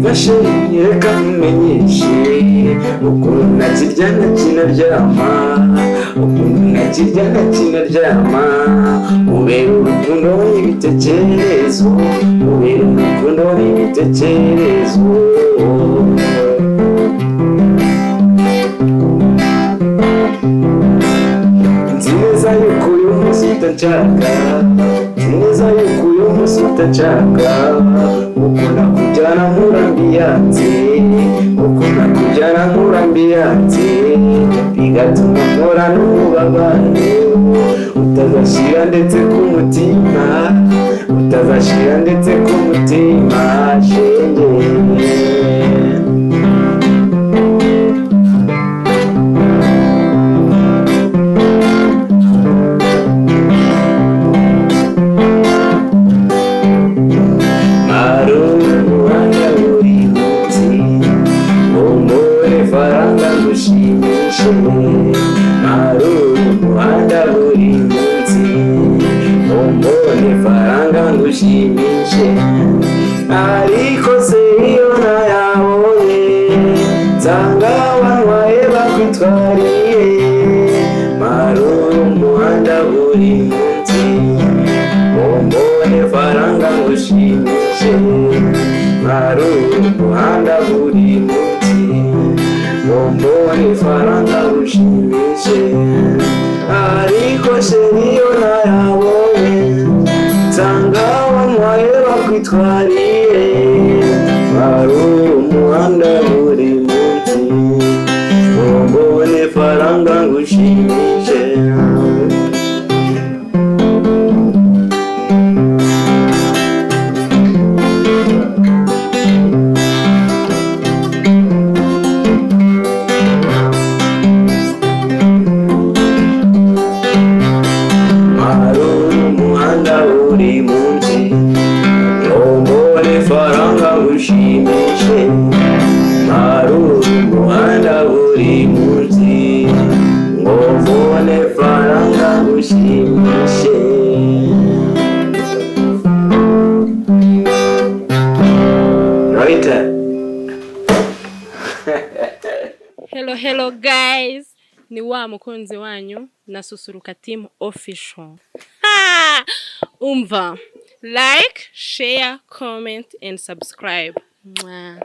mashini reka nkumenyeshe ukuntu nakirya nakinaryama, ukuntu nakirya nakinaryama, ubera urukundo n'ibitekerezo, ubera urukundo n'ibitekerezo. Nzi neza yuko uyu munsi utanshaka, nzi neza yuko uyu munsi utanshaka, ukunda kujyana nkurambiyanze, ukunda kujyana nkurambiyanze, bigatuma mpora n'ububabare, utazashira ndetse ku mutima, utazashira ndetse ku mutima shenge. Umuhanda buri munsi umbone faranga ngushimishe, ariko se iyo nayabonye nsanga wanywaye bakwitwariye. Maruru umuhanda buri munsi umbone faranga ngushimishe, maruru umuhanda buri munsi umbone faranga ngushimishe, ariko sheri iyo nayabonye nsanga wanywaye bakwitwariye. Maruru umuhanda buri munsi umbone faranga ngushimishe. Buri munsi umbone faranga ngushimishe, maruru umuhanda buri munsi umbone faranga ngushimishe. Right. Hello guys, ni wa mukunzi wanyu na Susuruka Team Official. Umva, like, share, comment and subscribe. Mwah.